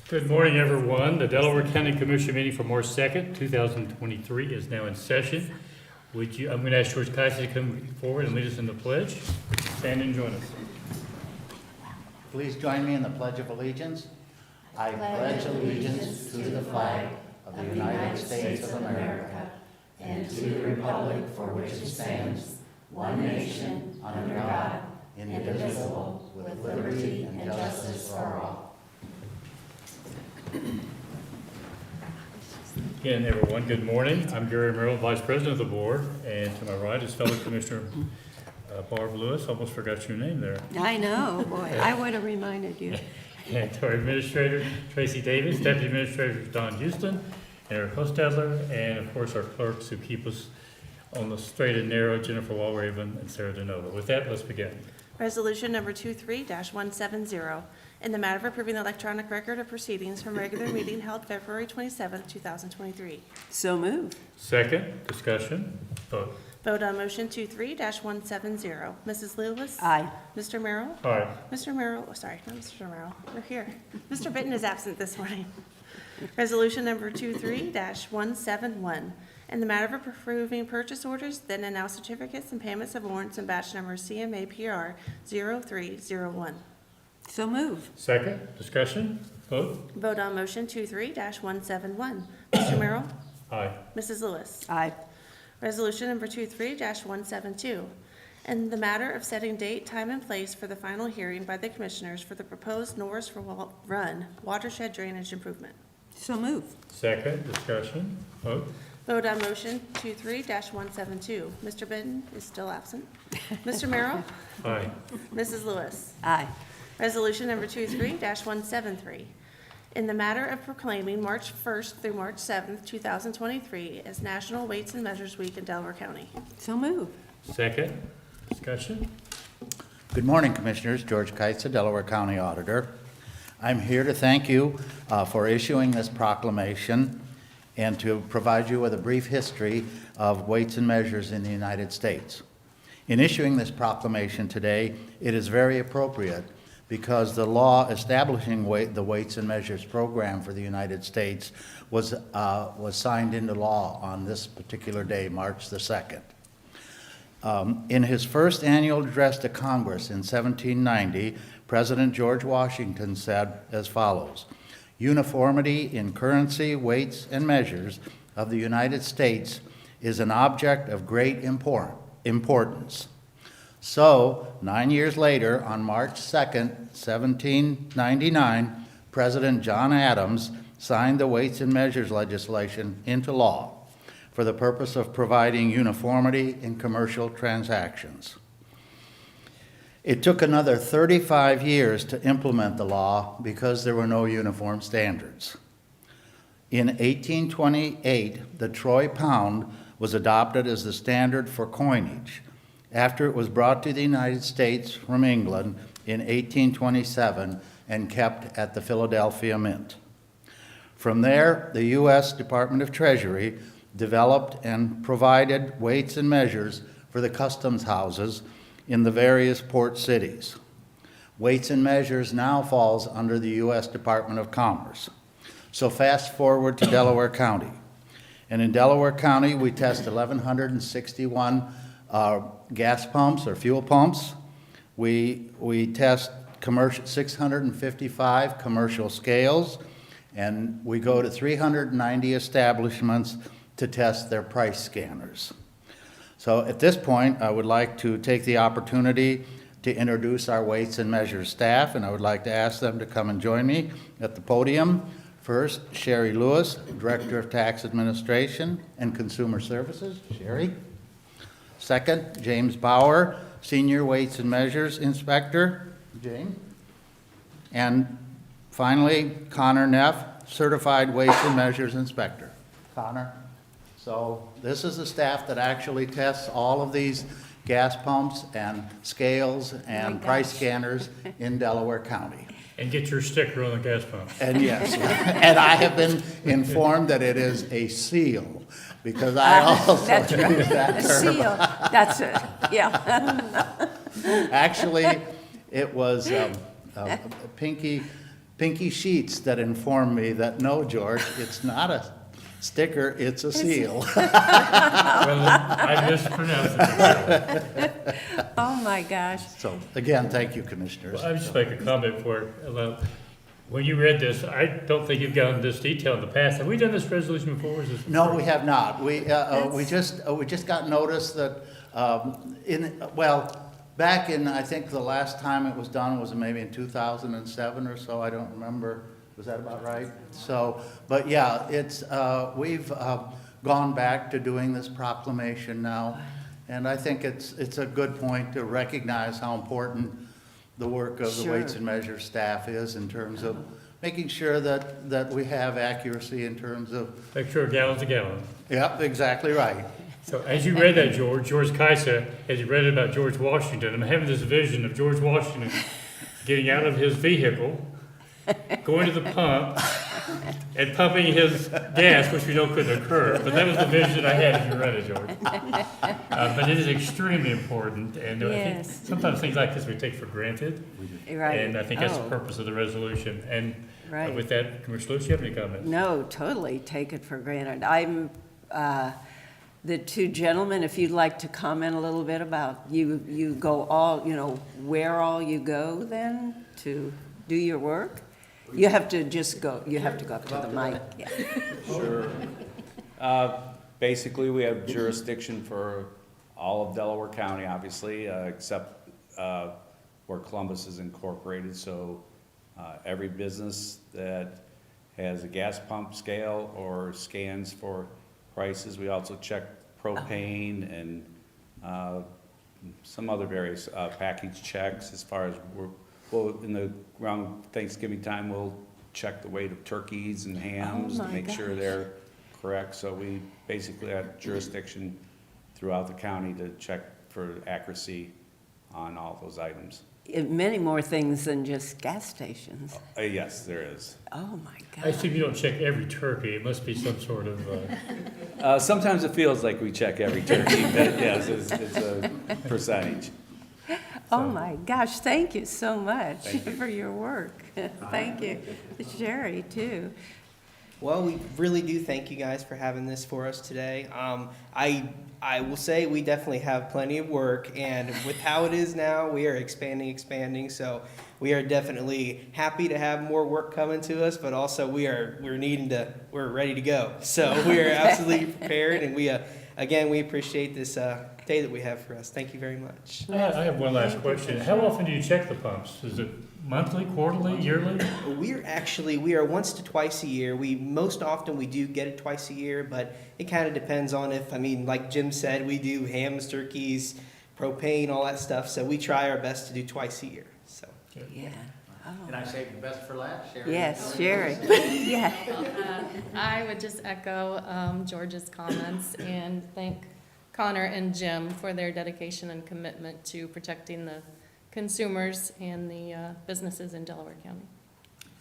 Good morning, everyone. The Delaware County Commission meeting for March 2nd, 2023 is now in session. I'm going to ask George Kaiser to come forward and lead us in the pledge. Stand and join us. Please join me in the Pledge of Allegiance. I pledge allegiance to the flag of the United States of America and to the republic for which it stands, one nation, under God, indivisible, with liberty and justice for all. Again, everyone, good morning. I'm Gary Merrill, Vice President of the Board, and to my right is fellow Commissioner Barb Lewis. Almost forgot your name there. I know, boy, I would have reminded you. And to our Administrator, Tracy Davis, Deputy Administrator Don Houston, and Eric Hostadler, and of course our clerks who keep us on the straight and narrow, Jennifer Walraven and Sarah DeNova. With that, let's begin. Resolution number 23-170, in the matter of approving the electronic record of proceedings from regular meeting held February 27, 2023. So moved. Second, discussion, vote. Vote on motion 23-170. Mrs. Lewis? Aye. Mr. Merrill? Aye. Mr. Merrill, sorry, not Mr. Merrill, we're here. Mr. Bitten is absent this morning. Resolution number 23-171, in the matter of approving purchase orders, then and now certificates and payments of warrants in batch number CMAPR 0301. So moved. Second, discussion, vote. Vote on motion 23-171. Mr. Merrill? Aye. Mrs. Lewis? Aye. Resolution number 23-172, in the matter of setting date, time, and place for the final hearing by the Commissioners for the proposed Norris Run watershed drainage improvement. So moved. Second, discussion, vote. Vote on motion 23-172. Mr. Benton is still absent. Mr. Merrill? Aye. Mrs. Lewis? Aye. Resolution number 23-173, in the matter of proclaiming March 1st through March 7th, 2023 as National Weights and Measures Week in Delaware County. So moved. Second, discussion, Good morning, Commissioners. George Kaiser, Delaware County Auditor. I'm here to thank you for issuing this proclamation and to provide you with a brief history of weights and measures in the United States. In issuing this proclamation today, it is very appropriate because the law establishing the Weights and Measures Program for the United States was signed into law on this particular day, March the 2nd. In his first annual address to Congress in 1790, President George Washington said as follows: "Uniformity in currency, weights, and measures of the United States is an object of great importance." So, 9 years later, on March 2nd, 1799, President John Adams signed the Weights and Measures legislation into law for the purpose of providing uniformity in commercial transactions. It took another 35 years to implement the law because there were no uniform standards. In 1828, the Troy pound was adopted as the standard for coinage, after it was brought to the United States from England in 1827 and kept at the Philadelphia Mint. From there, the U.S. Department of Treasury developed and provided weights and measures for the customs houses in the various port cities. Weights and measures now falls under the U.S. Department of Commerce. So fast forward to Delaware County. And in Delaware County, we test 1,161 gas pumps or fuel pumps. We test 655 commercial scales, and we go to 390 establishments to test their price scanners. So at this point, I would like to take the opportunity to introduce our Weights and Measures staff, and I would like to ask them to come and join me at the podium. First, Sherry Lewis, Director of Tax Administration and Consumer Services. Sherry. Second, James Bauer, Senior Weights and Measures Inspector. James. And finally, Connor Neff, Certified Weights and Measures Inspector. Connor. So this is the staff that actually tests all of these gas pumps and scales and price scanners in Delaware County. and get your sticker on the gas pump. And yes, and I have been informed that it is a seal, because I also That's right. use that A term. seal, that's it, yeah. Actually, it was Pinky pinky sheets that inform me that, no, George, it's not a sticker, it's a seal. Well, I mispronounced it. Oh, my gosh. So, again, thank you, Commissioners. Well, I would just make a comment for it. When you read this, I don't think you've gone into this detail in the past. Have we done this resolution before? Is this the No, first? we have not. We just got notice that, back in, I think the last time it was done was maybe in 2007 or so, I don't remember. Was that about right? So, but yeah, we've gone back to doing this proclamation now. And I think it's a good point to recognize how important the work of the Sure. Weights and Measures staff is in terms of making sure that we have accuracy in terms of, Make sure a gallon's a gallon. yep, exactly right. So as you read that, George Kaisa, as you read it about George Washington, I'm having this vision of George Washington getting out of his vehicle, going to the pump, and pumping his gas, which we know couldn't occur. But that was the vision I had as you read it, George. But it is extremely important, and I think Yes. sometimes things like this we take for granted. Right. And I think that's the Oh, purpose of the resolution. And Right. with that, Commissioner Lewis, you have any comments? No, totally take it for granted. The two gentlemen, if you'd like to comment a little bit about, you go all, where all you go then to do your work? You have to just go, you have to go up to the mic. Yeah. Sure. Basically, we have jurisdiction for all of Delaware County, obviously, except where Columbus is incorporated. So every business that has a gas pump scale or scans for prices. We also check propane and some other various package checks as far as around Thanksgiving time, we'll check the weight of turkeys and hams to my make sure gosh. they're correct. So we basically have jurisdiction throughout the county to check for accuracy on all those items. Many more things than just gas stations. Yes, there is. Oh, my I God. assume you don't check every turkey. It must be some sort of, Sometimes it feels like we check every turkey, but yes, it's a percentage. Oh, my gosh, thank you so much Thank you. for your work. Thank you. Sherry, too. Well, we really do thank you guys for having this for us today. I will say we definitely have plenty of work, and with how it is now, we are expanding. So we are definitely happy to have more work coming to us, but also we're ready to go. So we are absolutely prepared, and we appreciate this day that we have for us. Thank you very much. I have one last question. How often do you check the pumps? Is it monthly, quarterly, yearly? We are once to twice a year. Most often we do get it twice a year, but it kind of depends on like Jim said, we do hams, turkeys, propane, all that stuff. So we try our best to do twice a year. So Yeah. Can I save the best for last, Sherry? Yes, Sherry. Yeah. I would just echo George's comments and thank Connor and Jim for their dedication and commitment to protecting the consumers and the businesses in Delaware County.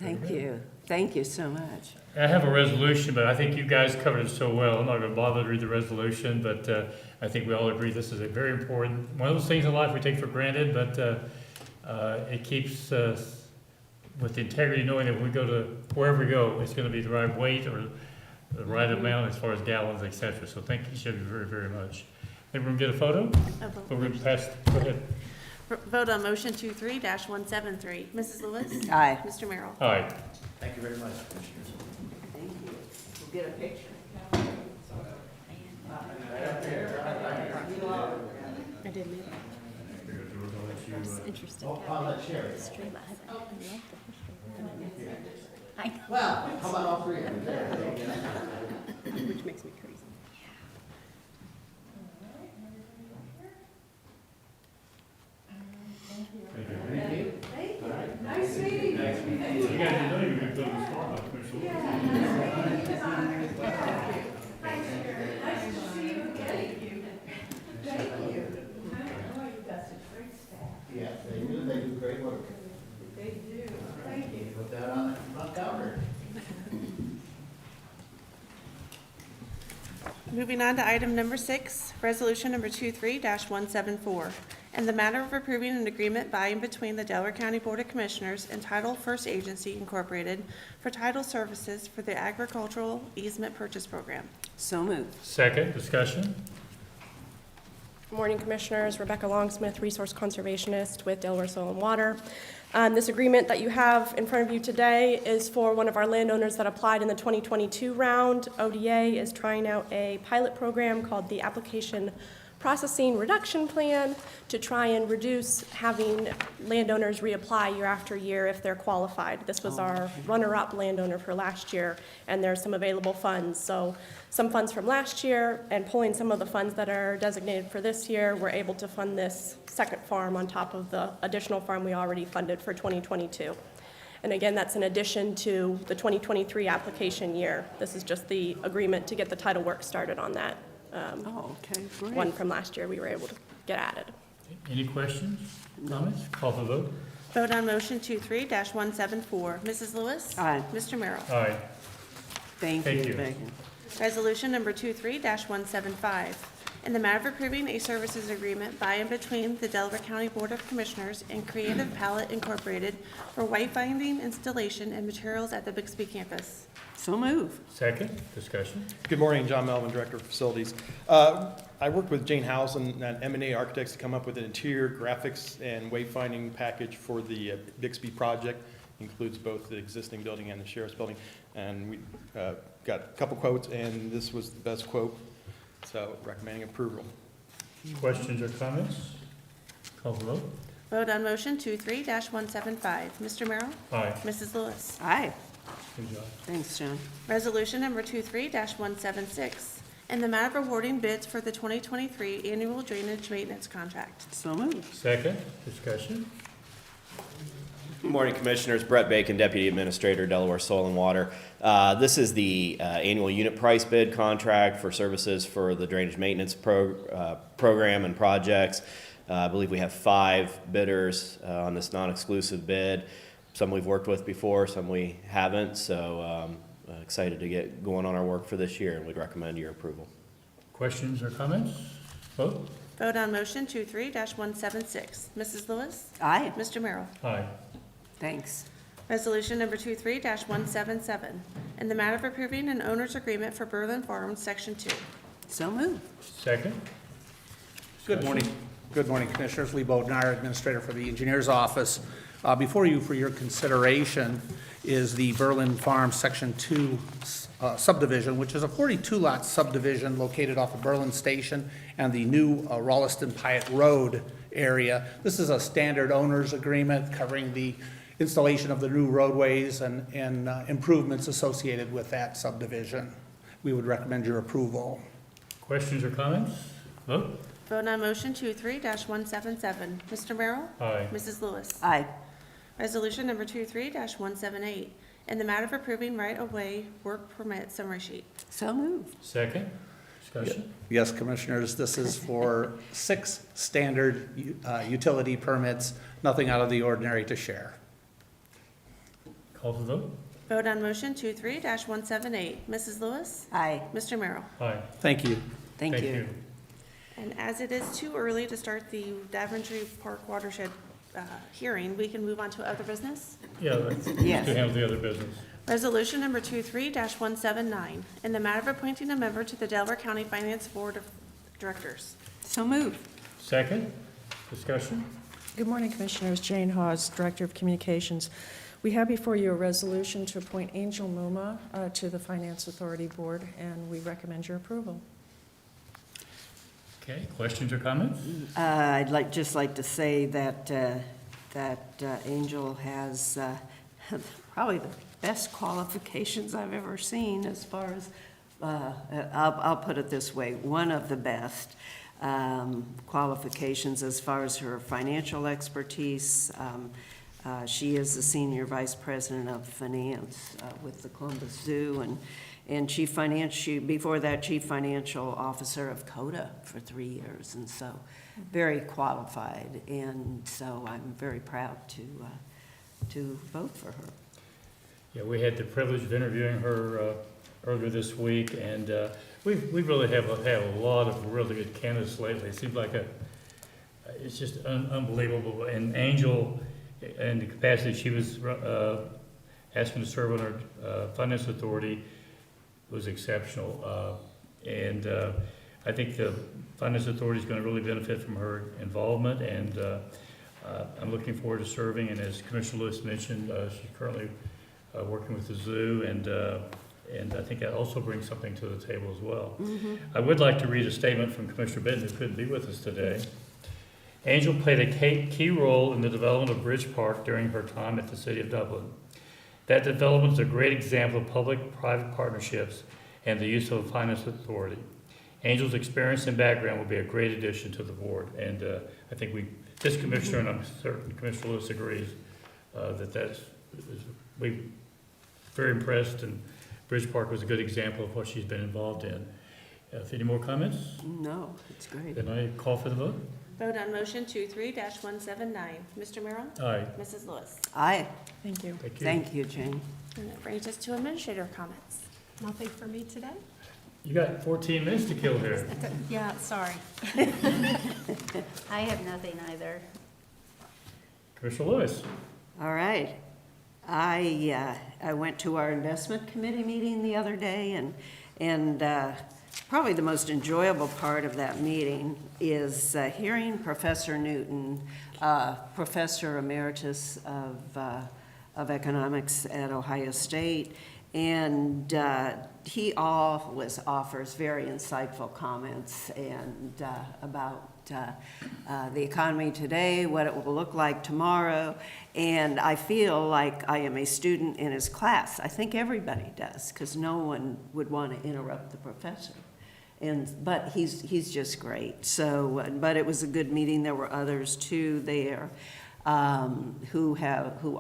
Thank you. Thank you so much. I have a resolution, but I think you guys covered it so well. I'm not going to bother to read the resolution, but I think we all agree this is a very important, one of those things in life we take for granted, but it keeps us with the integrity knowing that when we go to wherever we go, it's going to be the right weight or the right amount as far as gallons, et cetera. So thank you, Chevy, very, very much. Think we're going to get a photo? Or we're going to pass, go ahead. Vote on motion 23-173. Mrs. Lewis? Aye. Mr. Merrill? All right. Thank you very much, Commissioners. Thank you. We'll get a picture. I did leave. Interesting. I'll let Sherry. Stream. I love the history. Well, how about all three of you? Which makes me crazy. You guys didn't know you were going to go to the spot, Commissioner. Yes, they do great work. They do, thank you. Put that on the front cover. Moving on to item number 6, resolution number 23-174. and the matter of approving an agreement by and between the Delaware County Board of Commissioners and Title First Agency Incorporated for title services for the agricultural easement purchase program. So moved. Second, discussion. Good morning, Commissioners. Rebecca Longsmith, Resource Conservationist with Delaware Soil and Water. This agreement that you have in front of you today is for one of our landowners that applied in the 2022 round. ODA is trying out a pilot program called the Application Processing Reduction Plan to try and reduce having landowners reapply year after year if they're qualified. This was our runner-up landowner for last year, and there's some available funds. So some funds from last year and pulling some of the funds that are designated for this year, we're able to fund this second farm on top of the additional farm we already funded for 2022. And again, that's in addition to the 2023 application year. This is just the agreement to get the title work started on that. Oh, okay, great. One from last year we were able to get added. Any questions, comments? Call for vote. Vote on motion 23-174. Mrs. Lewis? Aye. Mr. Merrill? Aye. Thank Thank you, you. Megan. Resolution number 23-175, in the matter of approving a services agreement by and between the Delaware County Board of Commissioners and Creative Palette Incorporated for wayfinding, installation, and materials at the Bixby campus. So moved. Second, discussion. Good morning, John Melvin, Director of Facilities. I worked with Jane Housen and M&A Architects to come up with an interior graphics and wayfinding package for the Bixby project. Includes both the existing building and the sheriff's building. And we got a couple quotes, and this was the best quote, so recommending approval. Questions or comments? Call for vote. Vote on motion 23-175. Mr. Merrill? Aye. Mrs. Lewis? Aye. Good job. Thanks, John. Resolution number 23-176, in the matter of awarding bids for the 2023 annual drainage maintenance contract. So moved. Second, discussion. Good morning, Commissioners. Brett Bacon, Deputy Administrator, Delaware Soil and Water. This is the annual unit price bid contract for services for the drainage maintenance program and projects. I believe we have 5 bidders on this non-exclusive bid. Some we've worked with before, some we haven't, so excited to get going on our work for this year, and we'd recommend your approval. Questions or comments? Vote. Vote on motion 23-176. Mrs. Lewis? Aye. Mr. Merrill? Aye. Thanks. Resolution number 23-177, in the matter of approving an owner's agreement for Berlin Farms, Section 2. So moved. Second. Good morning. Good morning, Commissioners. Lee Bodnar, Administrator for the Engineers Office. Before you, for your consideration, is the Berlin Farms Section 2 subdivision, which is a 42-lot subdivision located off of Berlin Station and the new Rolliston-Pyatt Road area. This is a standard owner's agreement covering the installation of the new roadways and improvements associated with that subdivision. We would recommend your approval. Questions or comments? Vote. Vote on motion 23-177. Mr. Merrill? Aye. Mrs. Lewis? Aye. Resolution number 23-178, in the matter of approving right-of-way work permit summary sheet. So moved. Second, discussion. Yes, Commissioners, this is for 6 standard utility permits, nothing out of the ordinary to share. Call for vote. Vote on motion 23-178. Mrs. Lewis? Aye. Mr. Merrill? Aye. Thank you. Thank you. And as it is too early to start the Daventry Park watershed hearing, we can move on to other business. Yeah, let's Yes. handle the other business. Resolution number 23-179, in the matter of appointing a member to the Delaware County Finance Board of Directors. So moved. Second, discussion. Good morning, Commissioners. Jane Hawes, Director of Communications. We have before you a resolution to appoint Angel Muma to the Finance Authority Board, and we recommend your approval. Okay, questions or comments? I'd just like to say that Angel has probably the best qualifications I've ever seen as far as, I'll put it this way, one of the best qualifications as far as her financial expertise. She is the Senior Vice President of Finance with the Columbus Zoo, and before that, Chief Financial Officer of CODA for 3 years, and so very qualified, and so I'm very proud to vote for her. Yeah, we had the privilege of interviewing her earlier this week, and we really have had a lot of really good candidates lately. It seems like it's just unbelievable. And Angel, in the capacity she was asking to serve on our Finance Authority, was exceptional. And I think the Finance Authority is going to really benefit from her involvement, and I'm looking forward to serving. And as Commissioner Lewis mentioned, she's currently working with the zoo, and I think that also brings something to the table as well. I would like to read a statement from Commissioner Benton, who couldn't be with us today. Angel played a key role in the development of Bridge Park during her time at the City of Dublin. That development is a great example of public-private partnerships and the use of a finance authority. Angel's experience and background will be a great addition to the board, and I think this commissioner, and I'm certain Commissioner Lewis agrees, we're very impressed, and Bridge Park was a good example of what she's been involved in. If any more comments, No, it's great. then I call for the vote. Vote on motion 23-179. Mr. Merrill? Aye. Mrs. Lewis? Aye, Thank you. Thank you. thank you, Jane. And that brings us to administrator comments. Nothing for me today? You got 14 minutes to kill here. Yeah, sorry. I have nothing either. Commissioner Lewis. All right. I went to our investment committee meeting the other day, and probably the most enjoyable part of that meeting is hearing Professor Newton, Professor Emeritus of Economics at Ohio State, and he always offers very insightful comments and about the economy today, what it will look like tomorrow, and I feel like I am a student in his class. I think everybody does, because no one would want to interrupt the professor. But he's just great. So, but it was a good meeting. There were others too there who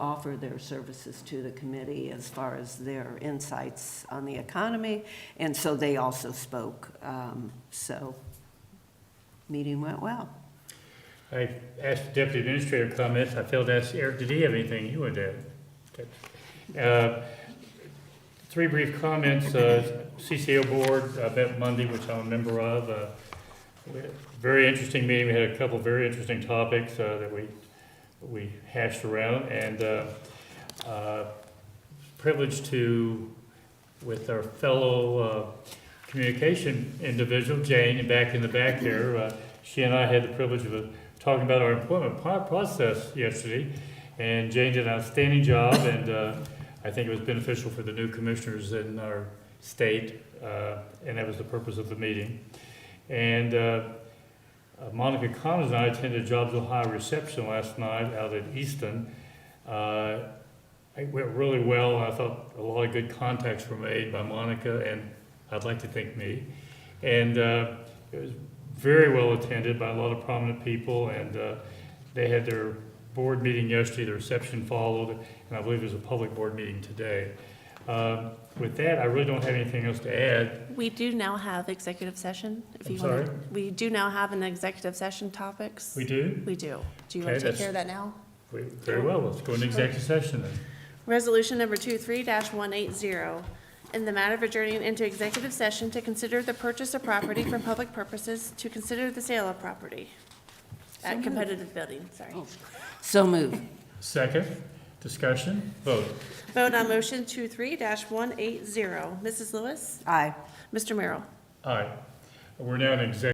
offer their services to the committee as far as their insights on the economy, and so they also spoke. So, meeting went well. I asked the deputy administrator comments. I failed to ask Eric, did he have anything he wanted to add? 3 brief comments. CCO board, met Monday, which I'm a member of. We had a very interesting meeting. We had a couple very interesting topics that we hashed around, and privileged to, with our fellow communication individual, Jane, back in the back there, she and I had the privilege of talking about our employment process yesterday, and Jane did an outstanding job, and I think it was beneficial for the new commissioners in our state, and that was the purpose of the meeting. And Monica Connors and I attended Jobs Ohio reception last night out at Easton. It went really well, and I thought a lot of good contacts were made by Monica, and I'd like to thank me. And it was very well attended by a lot of prominent people, and they had their board meeting yesterday, the reception followed, and I believe there's a public board meeting today. With that, I really don't have anything else to add. We do now have executive session. If I'm you want sorry? We do now have an executive session topics. We do? We do. Do you Okay, want to take that's- care of that now? Very well, let's go into executive session then. Resolution number 23-180, in the matter of adjourning into executive session to consider the purchase of property for public purposes, to consider the sale of property at competitive bidding, sorry. So moved. Second, discussion, vote. Vote on motion 23-180. Mrs. Lewis? Aye. Mr. Merrill? Aye. We're now in executive